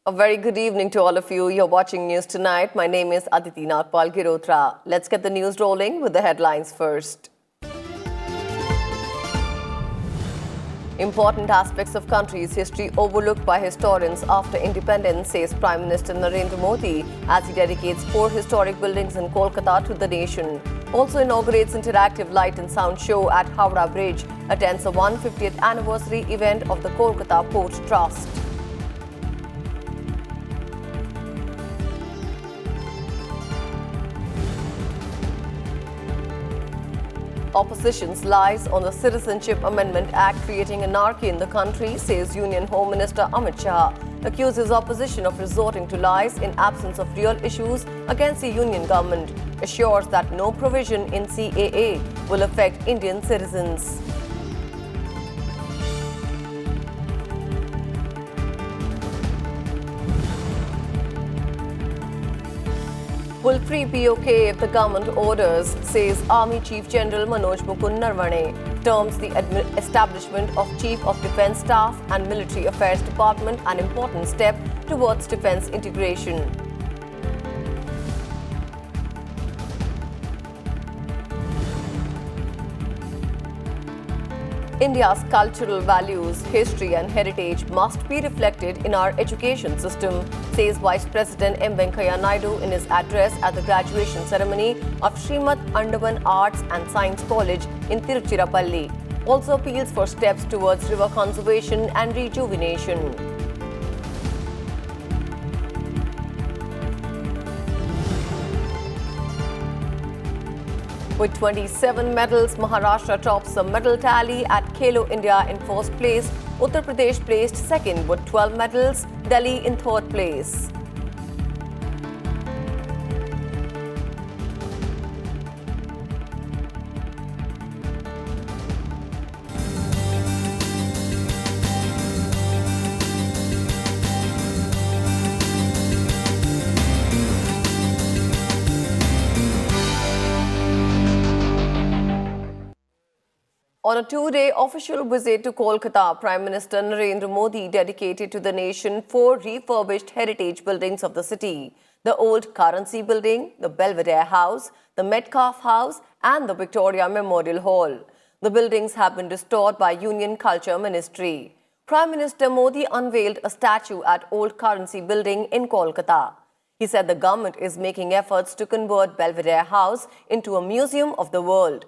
A very good evening to all of you. You're watching News Tonight. My name is Aditi Nagpal Girotra. Let's get the news rolling with the headlines first. Important aspects of country's history overlooked by historians after independence, says Prime Minister Narendra Modi as he dedicates 4 historic buildings in Kolkata to the nation. Also inaugurates interactive light and sound show at Howrah Bridge, attends a 150th anniversary event of the Kolkata Port Trust. Opposition's lies on the Citizenship Amendment Act creating anarchy in the country, says Union Home Minister Amit Shah. Accuses opposition of resorting to lies in absence of real issues against the union government. Assures that no provision in CAA will affect Indian citizens. Will free be okay if the government orders, says Army Chief General Manoj Mukund Narvane. Terms the establishment of Chief of Defence Staff and Military Affairs Department an important step towards defence integration. India's cultural values, history and heritage must be reflected in our education system, says Vice President M. Venkaiah Naidu in his address at the graduation ceremony of Srimad Andaman Arts and Science College in Tiruchirappalli. Also appeals for steps towards river conservation and rejuvenation. With 27 medals, Maharashtra tops the medal tally at Khelo India in 4th place. Uttar Pradesh placed second with 12 medals, Delhi in 3rd place. On a 2-day official visit to Kolkata, Prime Minister Narendra Modi dedicated to the nation 4 refurbished heritage buildings of the city: the Old Currency Building, the Belvedere House, the Metcalfe House and the Victoria Memorial Hall. The buildings have been restored by Union Culture Ministry. Prime Minister Modi unveiled a statue at Old Currency Building in Kolkata. He said the government is making efforts to convert Belvedere House into a museum of the world.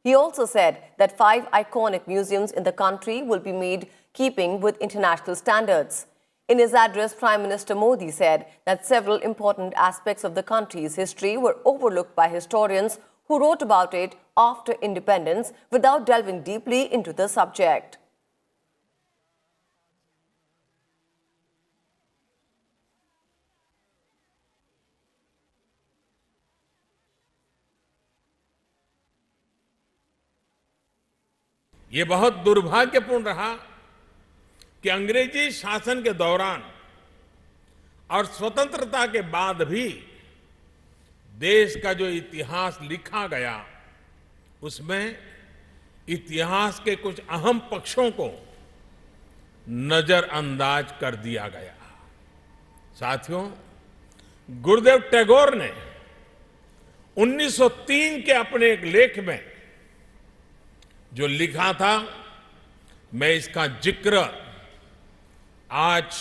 He also said that 5 iconic museums in the country will be made keeping with international standards. In his address, Prime Minister Modi said that several important aspects of the country's history were overlooked by historians who wrote about it after independence without delving deeply into the subject. ये बहुत दुर्भाग्यपूर्ण रहा कि अंग्रेजी शासन के दौरान और स्वतंत्रता के बाद भी देश का जो इतिहास लिखा गया, उसमें इतिहास के कुछ अहम पक्षों को नजरअंदाज कर दिया गया। साथियों, गुरुदेव टैगोर ने 1903 के अपने एक लेख में जो लिखा था, मैं इसका जिक्र आज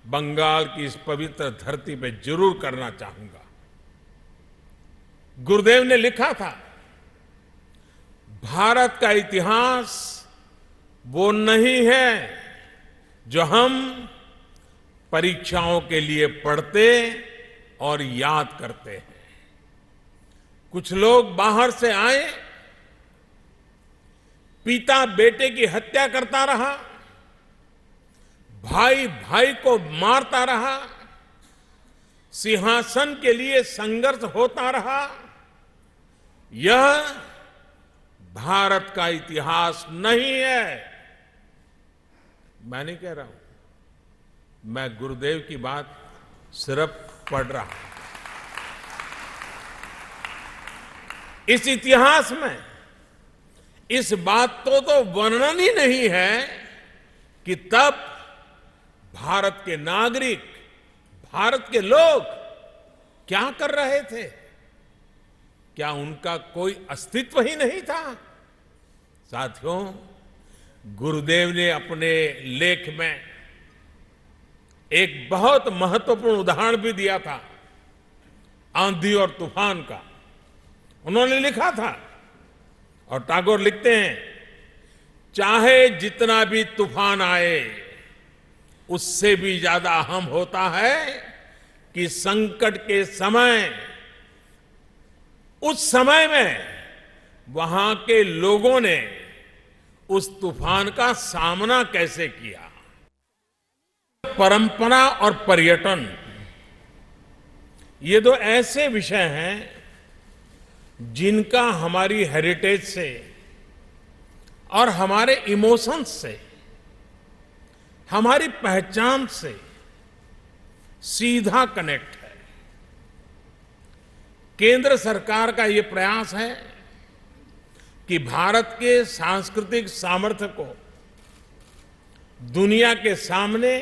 बंगाल की इस पवित्र धरती पे जरूर करना चाहूंगा। गुरुदेव ने लिखा था, भारत का इतिहास वो नहीं है जो हम परीक्षाओं के लिए पढ़ते और याद करते हैं। कुछ लोग बाहर से आए, पिता बेटे की हत्या करता रहा, भाई भाई को मारता रहा, सिंहासन के लिए संघर्ष होता रहा। यह भारत का इतिहास नहीं है। मैं नहीं कह रहा हूं, मैं गुरुदेव की बात सिर्फ पढ़ रहा हूं। इस इतिहास में इस बात तो वर्णन ही नहीं है कि तब भारत के नागरिक भारत के लोग क्या कर रहे थे? क्या उनका कोई अस्तित्व ही नहीं था? साथियों, गुरुदेव ने अपने लेख में एक बहुत महत्वपूर्ण उदाहरण भी दिया था, आंधी और तूफान का। उन्होंने लिखा था, और टैगोर लिखते हैं, चाहे जितना भी तूफान आए, उससे भी ज्यादा अहम होता है कि संकट के समय, उस समय में वहां के लोगों ने उस तूफान का सामना कैसे किया। परंपरा और पर्यटन, ये दो ऐसे विषय हैं जिनका हमारी हेरिटेज से और हमारे इमोशंस से, हमारी पहचान से सीधा कनेक्ट है। केंद्र सरकार का यह प्रयास है कि भारत के सांस्कृतिक सामर्थ्य को दुनिया के सामने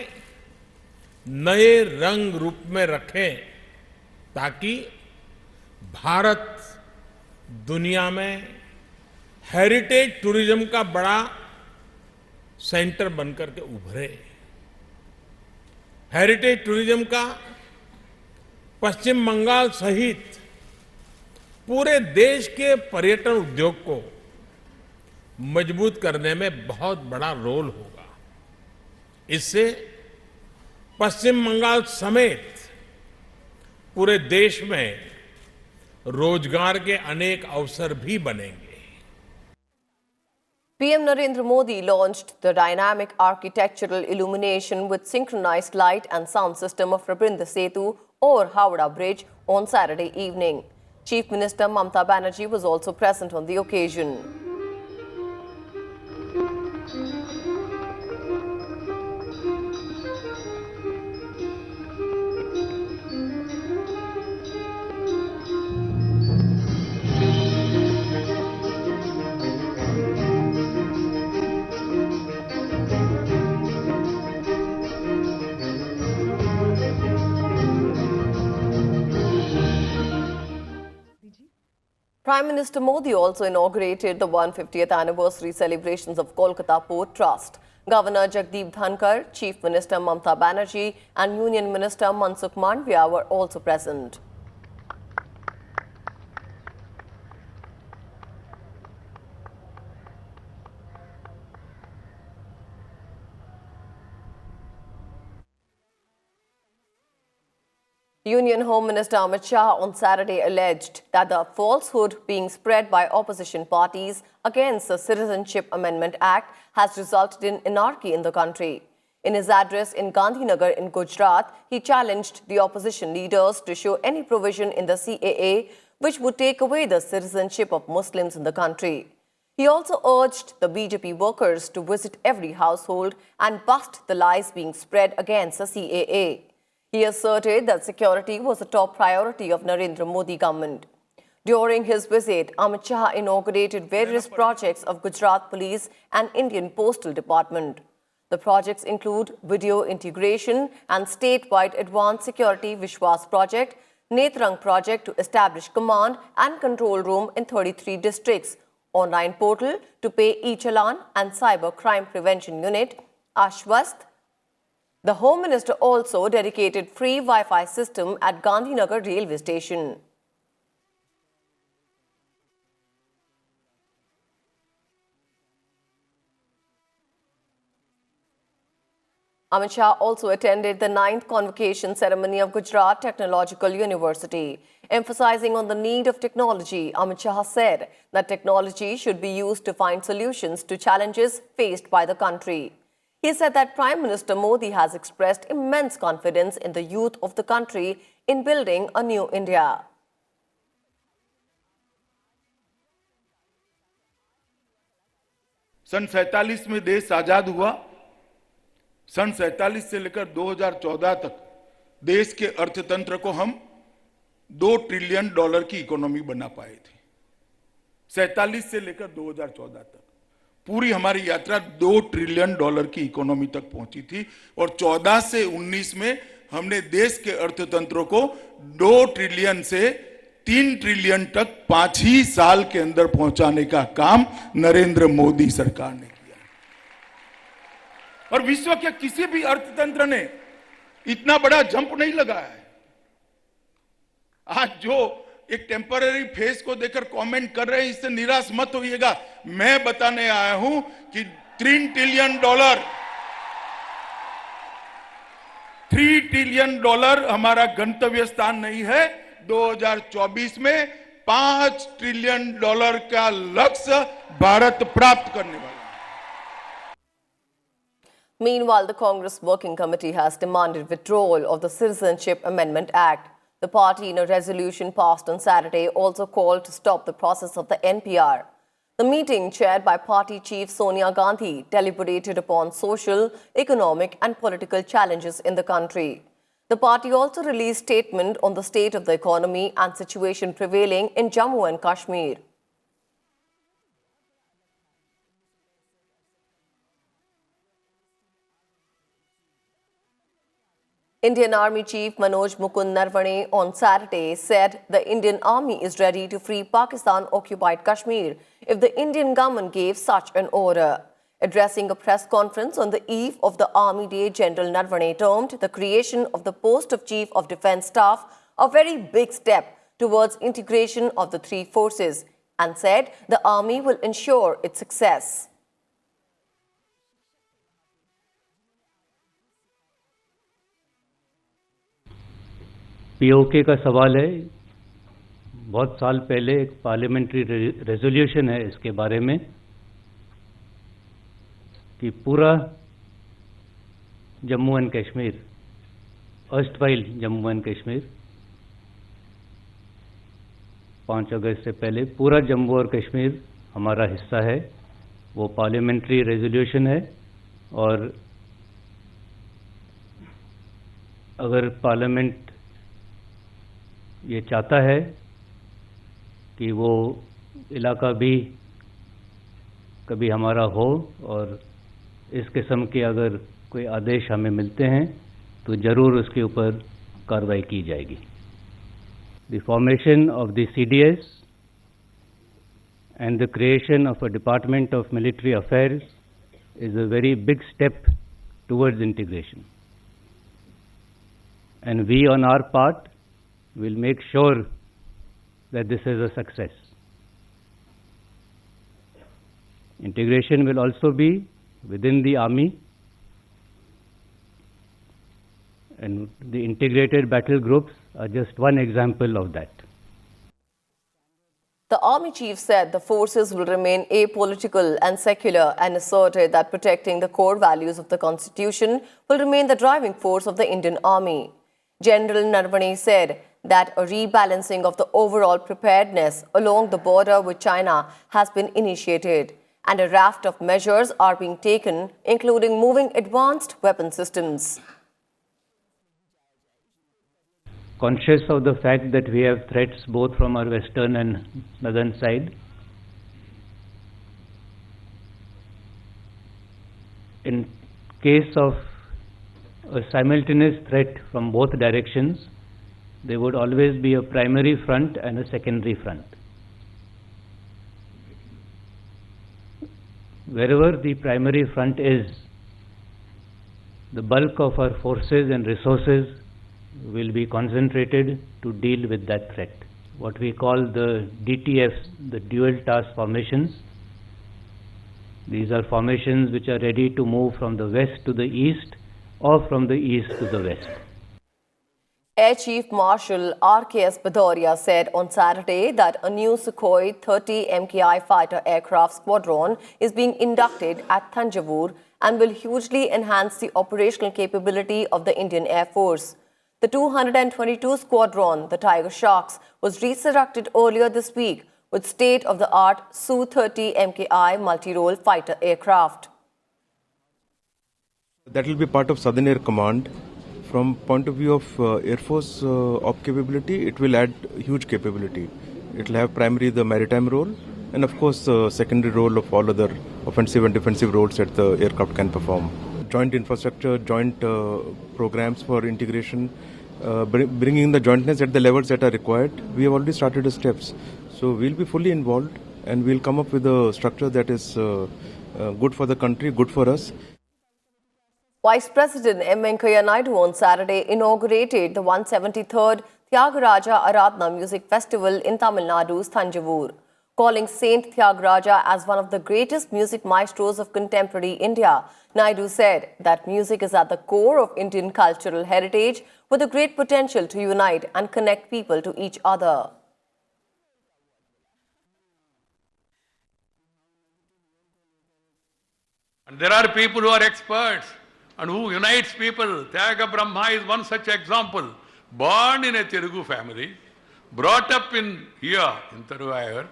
नए रंग रूप में रखें, ताकि भारत दुनिया में हेरिटेज टूरिज्म का बड़ा सेंटर बनकर के उभरे। हेरिटेज टूरिज्म का पश्चिम बंगाल सहित पूरे देश के पर्यटन उद्योग को मजबूत करने में बहुत बड़ा रोल होगा। इससे पश्चिम बंगाल समेत पूरे देश में रोजगार के अनेक अवसर भी बनेंगे। PM Narendra Modi launched the dynamic architectural illumination with synchronized light and sound system of Rabindra Setu over Howrah Bridge on Saturday evening. Chief Minister Mamata Banerjee was also present on the occasion. Prime Minister Modi also inaugurated the 150th anniversary celebrations of Kolkata Port Trust. Governor Jagdeep Dhankar, Chief Minister Mamata Banerjee and Union Minister Mansukh Mandviya were also present. Union Home Minister Amit Shah on Saturday alleged that the falsehood being spread by opposition parties against the Citizenship Amendment Act has resulted in anarchy in the country. In his address in Gandhinagar in Gujarat, he challenged the opposition leaders to show any provision in the CAA which would take away the citizenship of Muslims in the country. He also urged the BJP workers to visit every household and bust the lies being spread against the CAA. He asserted that security was a top priority of Narendra Modi government. During his visit, Amit Shah inaugurated various projects of Gujarat Police and Indian Postal Department. The projects include video integration and statewide advanced security Vishwas project, Netrang project to establish command and control room in 33 districts, online portal to pay e-challan and cyber crime prevention unit, Ashwast. The Home Minister also dedicated free Wi-Fi system at Gandhinagar railway station. Amit Shah also attended the 9th convocation ceremony of Gujarat Technological University. Emphasizing on the need of technology, Amit Shah said that technology should be used to find solutions to challenges faced by the country. He said that Prime Minister Modi has expressed immense confidence in the youth of the country in building a new India. सन 47 में देश आजाद हुआ। सन 47 से लेकर 2014 तक देश के अर्थतंत्र को हम $2 ट्रिलियन की इकोनॉमी बना पाए थे। 47 से लेकर 2014 तक पूरी हमारी यात्रा $2 ट्रिलियन की इकोनॉमी तक पहुंची थी और 14 से 19 में हमने देश के अर्थतंत्र को 2 ट्रिलियन से 3 ट्रिलियन तक 5 ही साल के अंदर पहुंचाने का काम नरेंद्र मोदी सरकार ने किया। और विश्व के किसी भी अर्थतंत्र ने इतना बड़ा जंप नहीं लगाया है। आज जो एक टेम्पररी फेस को देखकर कमेंट कर रहे हैं, इससे निराश मत होइएगा। मैं बताने आया हूं कि $3 ट्रिलियन हमारा गंतव्य स्थान नहीं है। 2024 में $5 ट्रिलियन का लक्ष्य भारत प्राप्त करने वाला है। Meanwhile, the Congress Working Committee has demanded withdrawal of the Citizenship Amendment Act. The party, in a resolution passed on Saturday, also called to stop the process of the NPR. The meeting, chaired by party chief Sonia Gandhi, deliberated upon social, economic and political challenges in the country. The party also released a statement on the state of the economy and situation prevailing in Jammu and Kashmir. Indian Army Chief Manoj Mukund Narvane on Saturday said the Indian Army is ready to free Pakistan-occupied Kashmir if the Indian government gave such an order. Addressing a press conference on the eve of the Army Day, General Narvane termed the creation of the post of Chief of Defence Staff a very big step towards integration of the three forces and said the Army will ensure its success. PoK का सवाल है। बहुत साल पहले एक parliamentary resolution है इसके बारे में कि पूरा Jammu and Kashmir, erstwhile Jammu and Kashmir, 5 अगस्त से पहले पूरा जम्मू और कश्मीर हमारा हिस्सा है। वो पार्लियामेंट्री रेजोल्यूशन है और अगर पार्लियामेंट ये चाहता है कि वो इलाका भी कभी हमारा हो और इस किस्म के अगर कोई आदेश हमें मिलते हैं तो ज़रूर उसके ऊपर कार्रवाई की जाएगी। The formation of the CDS and the creation of a Department of Military Affairs is a very big step towards integration. And we on our part will make sure that this is a success. Integration will also be within the army, and the integrated battle groups are just one example of that. The army chief said the forces will remain apolitical and secular and asserted that protecting the core values of the constitution will remain the driving force of the Indian Army. General Narvane said that a rebalancing of the overall preparedness along the border with China has been initiated and a raft of measures are being taken, including moving advanced weapon systems. Conscious of the fact that we have threats both from our western and northern side, in case of a simultaneous threat from both directions, there would always be a primary front and a secondary front. Wherever the primary front is, the bulk of our forces and resources will be concentrated to deal with that threat. What we call the DTFs, the dual task formations. These are formations which are ready to move from the west to the east or from the east to the west. Air Chief Marshal RKS Bhadoria said on Saturday that a new Sukhoi 30 MKI fighter aircraft squadron is being inducted at Thanjavur and will hugely enhance the operational capability of the Indian Air Force. The 222 Squadron, the Tiger Sharks, was resurrected earlier this week with state-of-the-art Su-30 MKI multi-role fighter aircraft. That will be part of Southern Air Command. From point of view of Air Force op capability, it will add huge capability. It will have primarily the maritime role and of course secondary role of all other offensive and defensive roles that the aircraft can perform. joint infrastructure, joint programs for integration, bringing the jointness at the levels that are required. We have already started the steps. So we'll be fully involved and we'll come up with a structure that is good for the country, good for us. Vice President M. Venkaiah Naidu on Saturday inaugurated the 173rd Tyagaraja Aradhana Music Festival in Tamil Nadu's Thanjavur. Calling Saint Tyagaraja as one of the greatest music maestros of contemporary India, Naidu said that music is at the core of Indian cultural heritage with a great potential to unite and connect people to each other. And there are people who are experts and who unites people. Tyaga Brahma is one such example. Born in a Telugu family, brought up in here in Taruvayur,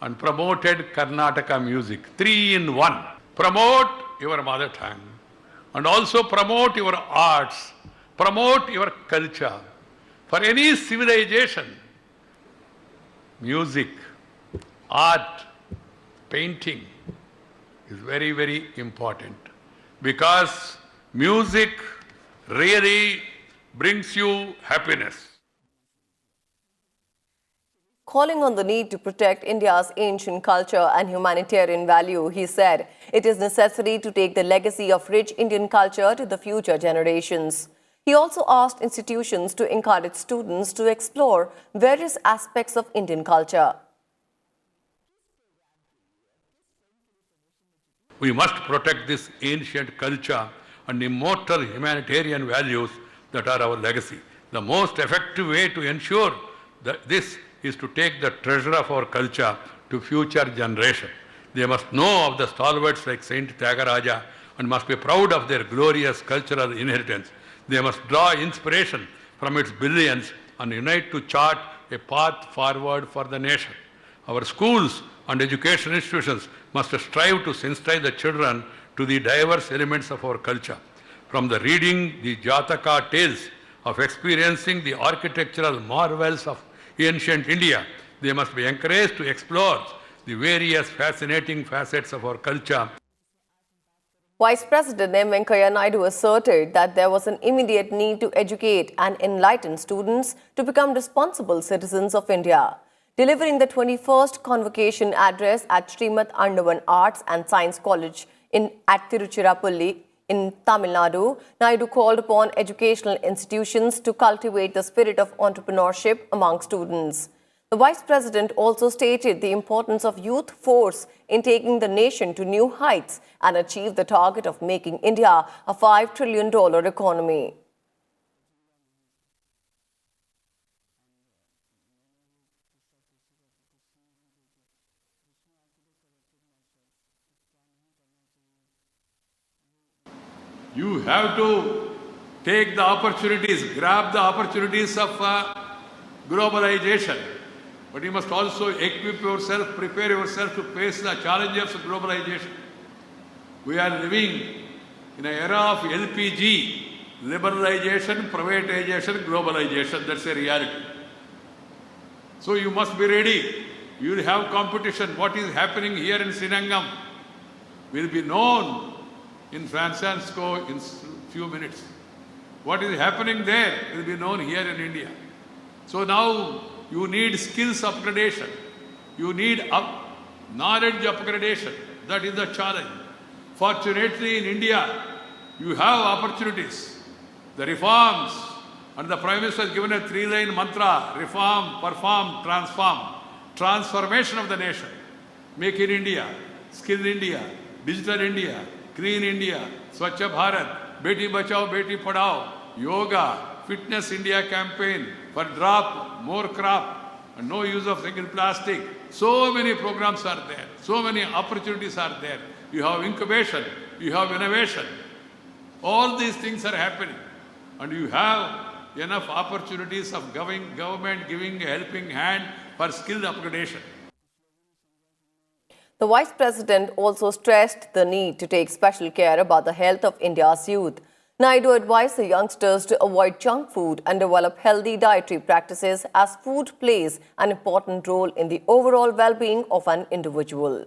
and promoted Karnataka music. 3 in 1. Promote your mother tongue and also promote your arts, promote your culture. For any civilization, music, art, painting is very, very important because music really brings you happiness. Calling on the need to protect India's ancient culture and humanitarian value, he said it is necessary to take the legacy of rich Indian culture to the future generations. He also asked institutions to encourage students to explore various aspects of Indian culture. We must protect this ancient culture and immortal humanitarian values that are our legacy. The most effective way to ensure that this is to take the treasure of our culture to future generations. They must know of the stalwarts like Saint Tyagaraja and must be proud of their glorious cultural inheritance. They must draw inspiration from its brilliance and unite to chart a path forward for the nation. Our schools and education institutions must strive to sensitize the children to the diverse elements of our culture. From the reading the Jataka tales of experiencing the architectural marvels of ancient India, they must be encouraged to explore the various fascinating facets of our culture. Vice President M. Venkaiah Naidu asserted that there was an immediate need to educate and enlighten students to become responsible citizens of India. Delivering the 21st convocation address at Srimat Andavan Arts and Science College at Tiruchirappalli in Tamil Nadu, Naidu called upon educational institutions to cultivate the spirit of entrepreneurship among students. The Vice President also stated the importance of youth force in taking the nation to new heights and achieve the target of making India a $5 trillion economy. You have to take the opportunities, grab the opportunities of globalization. But you must also equip yourself, prepare yourself to face the challenges of globalization. We are living in an era of LPG, liberalization, privatization, globalization. That's a reality. So you must be ready. You will have competition. What is happening here in Sinangam will be known in Francisco in few minutes. What is happening there will be known here in India. So now you need skills upgradation. You need knowledge upgradation. That is the challenge. Fortunately in India, you have opportunities. The reforms, and the Prime Minister has given a 3-line mantra: reform, perform, transform. Transformation of the nation. Make in India, Skill India, Digital India, Green India, Swachh Bharat, Beti Bachao, Beti Padhao, Yoga, Fitness India campaign for drop, more crop, and no use of single plastic. So many programs are there. So many opportunities are there. You have incubation, you have innovation. All these things are happening. And you have enough opportunities of government giving a helping hand for skill upgradation. The Vice President also stressed the need to take special care about the health of India's youth. Naidu advised the youngsters to avoid junk food and develop healthy dietary practices as food plays an important role in the overall well-being of an individual.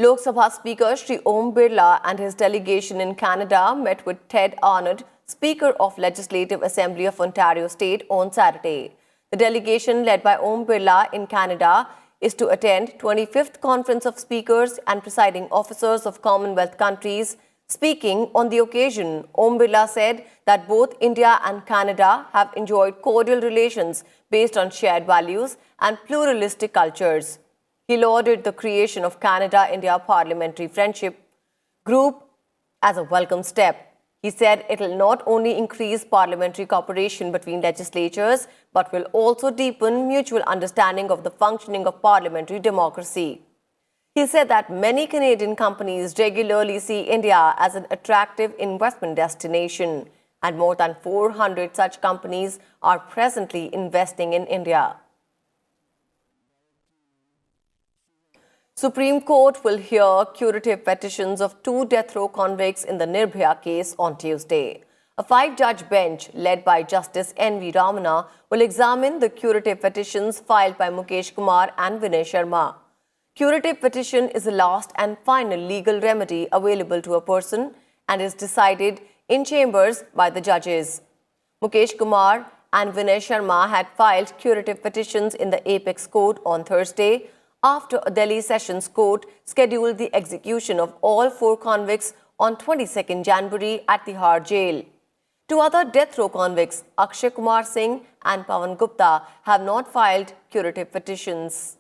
Lok Sabha Speaker Shri Om Birla and his delegation in Canada met with Ted Arnott, Speaker of Legislative Assembly of Ontario State, on Saturday. The delegation led by Om Birla in Canada is to attend 25th Conference of Speakers and Presiding Officers of Commonwealth countries. Speaking on the occasion, Om Birla said that both India and Canada have enjoyed cordial relations based on shared values and pluralistic cultures. He lauded the creation of Canada-India Parliamentary Friendship Group as a welcome step. He said it will not only increase parliamentary cooperation between legislatures, but will also deepen mutual understanding of the functioning of parliamentary democracy. He said that many Canadian companies regularly see India as an attractive investment destination, and more than 400 such companies are presently investing in India. Supreme Court will hear curative petitions of 2 death row convicts in the Nirbhaya case on Tuesday. A 5-judge bench led by Justice N.V. Ramana will examine the curative petitions filed by Mukesh Kumar and Vinay Sharma. Curative petition is the last and final legal remedy available to a person and is decided in chambers by the judges. Mukesh Kumar and Vinay Sharma had filed curative petitions in the Apex Court on Thursday after a Delhi Sessions Court scheduled the execution of all 4 convicts on 22nd January at Tihar Jail. 2 other death row convicts, Akshay Kumar Singh and Pawan Gupta, have not filed curative petitions.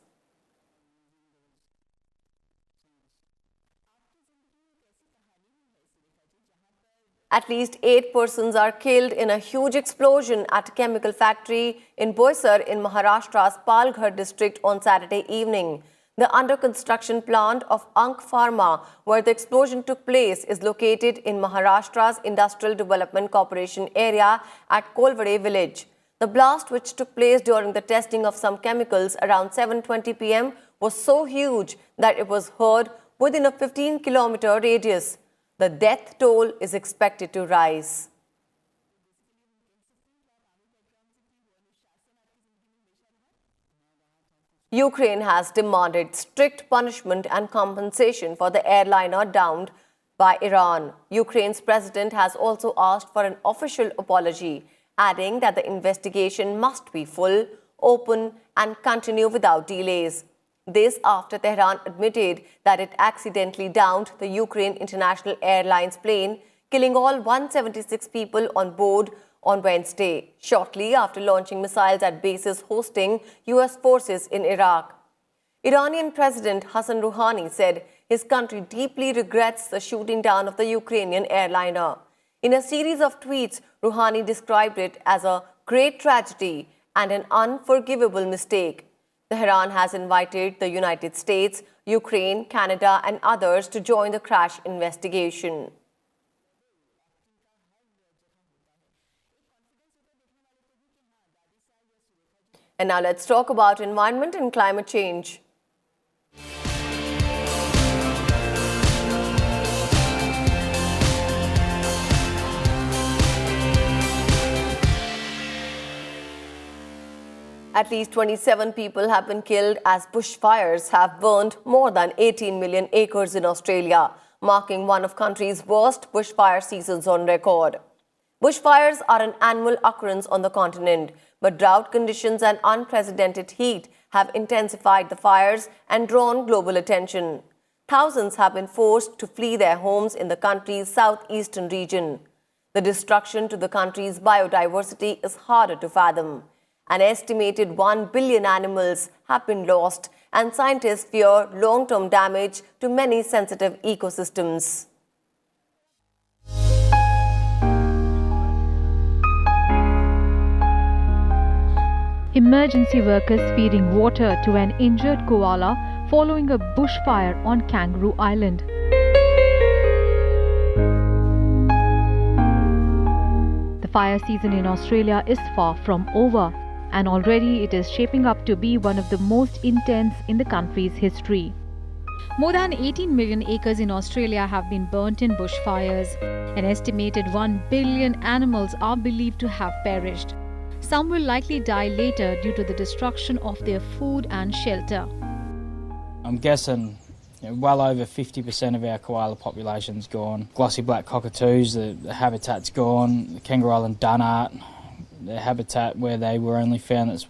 At least 8 persons are killed in a huge explosion at a chemical factory in Boisar in Maharashtra's Palghar district on Saturday evening. The under-construction plant of Ankh Pharma, where the explosion took place, is located in Maharashtra's Industrial Development Corporation area at Kolvade village. The blast, which took place during the testing of some chemicals around 7:20 p.m., was so huge that it was heard within a 15-kilometer radius. The death toll is expected to rise. Ukraine has demanded strict punishment and compensation for the airliner downed by Iran. Ukraine's president has also asked for an official apology, adding that the investigation must be full, open, and continue without delays. This after Tehran admitted that it accidentally downed the Ukraine International Airlines plane, killing all 176 people on board on Wednesday, shortly after launching missiles at bases hosting U.S. forces in Iraq. Iranian President Hassan Rouhani said his country deeply regrets the shooting down of the Ukrainian airliner. In a series of tweets, Rouhani described it as a great tragedy and an unforgivable mistake. Tehran has invited the United States, Ukraine, Canada, and others to join the crash investigation. And now let's talk about environment and climate change. At least 27 people have been killed as bushfires have burned more than 18 million acres in Australia, marking one of the country's worst bushfire seasons on record. Bushfires are an annual occurrence on the continent, but drought conditions and unprecedented heat have intensified the fires and drawn global attention. Thousands have been forced to flee their homes in the country's southeastern region. The destruction to the country's biodiversity is harder to fathom. An estimated 1 billion animals have been lost, and scientists fear long-term damage to many sensitive ecosystems. Emergency workers feeding water to an injured koala following a bushfire on Kangaroo Island. The fire season in Australia is far from over, and already it is shaping up to be one of the most intense in the country's history. More than 18 million acres in Australia have been burnt in bushfires. An estimated 1 billion animals are believed to have perished. Some will likely die later due to the destruction of their food and shelter. I'm guessing Well over 50% of our koala population's gone. Glossy black cockatoos, the habitat's gone. The Kangaroo Island dunnart, the habitat where they were only found, that's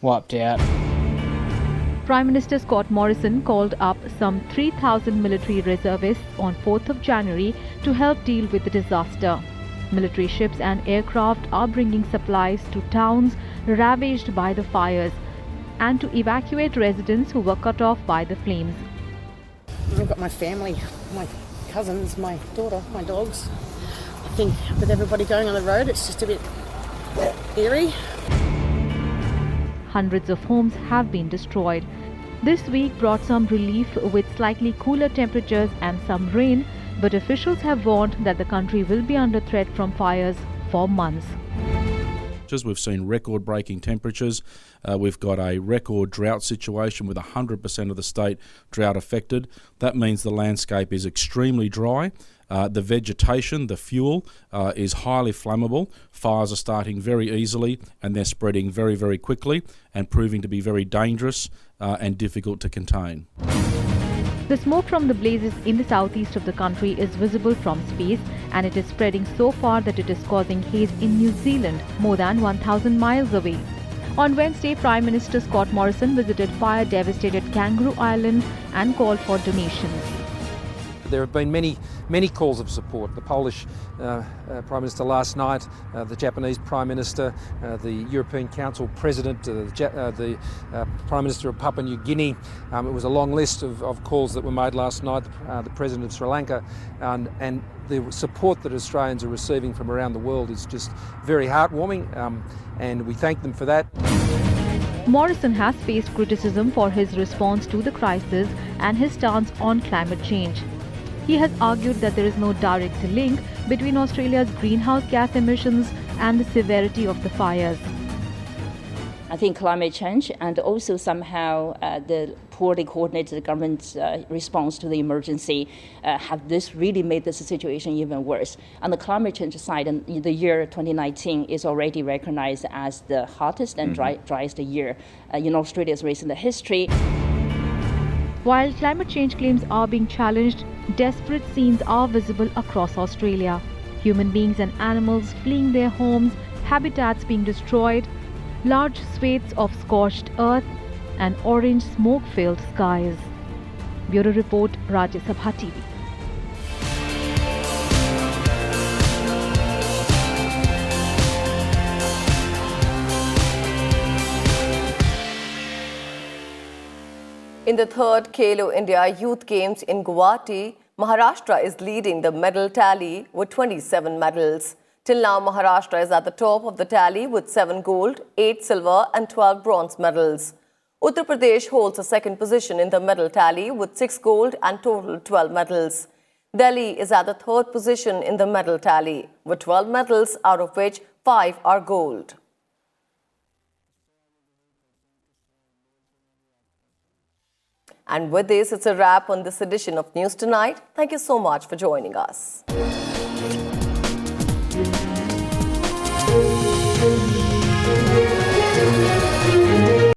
wiped out. Prime Minister Scott Morrison called up some 3,000 military reservists on 4th of January to help deal with the disaster. Military ships and aircraft are bringing supplies to towns ravaged by the fires and to evacuate residents who were cut off by the flames. I've got my family, my cousins, my daughter, my dogs. I think with everybody going on the road, it's just a bit eerie. Hundreds of homes have been destroyed. This week brought some relief with slightly cooler temperatures and some rain, but officials have warned that the country will be under threat from fires for months. We've seen record-breaking temperatures. We've got a record drought situation with 100% of the state drought affected. That means the landscape is extremely dry. The vegetation, the fuel, is highly flammable. Fires are starting very easily and they're spreading very, very quickly and proving to be very dangerous and difficult to contain. The smoke from the blazes in the southeast of the country is visible from space, and it is spreading so far that it is causing haze in New Zealand, more than 1,000 miles away. On Wednesday, Prime Minister Scott Morrison visited fire-devastated Kangaroo Island and called for donations. There have been many calls of support. The Polish Prime Minister last night, the Japanese Prime Minister, the European Council President, the Prime Minister of Papua New Guinea. It was a long list of calls that were made last night, the President of Sri Lanka, and the support that Australians are receiving from around the world is just very heartwarming, and we thank them for that. Morrison has faced criticism for his response to the crisis and his stance on climate change. He has argued that there is no direct link between Australia's greenhouse gas emissions and the severity of the fires. I think climate change and also somehow the poorly coordinated government's response to the emergency have this really made this situation even worse. On the climate change side, the year 2019 is already recognized as the hottest and driest year in Australia's recent history. While climate change claims are being challenged, desperate scenes are visible across Australia. Human beings and animals fleeing their homes, habitats being destroyed, large swathes of scorched earth, and orange smoke-filled skies. Bureau Report, Rajya Sabha TV. In the third Khelo India Youth Games in Guwahati, Maharashtra is leading the medal tally with 27 medals. Till now, Maharashtra is at the top of the tally with 7 gold, 8 silver and 12 bronze medals. Uttar Pradesh holds the second position in the medal tally with 6 gold and total 12 medals. Delhi is at the third position in the medal tally with 12 medals, out of which 5 are gold. And with this, it's a wrap on this edition of News Tonight. Thank you so much for joining us.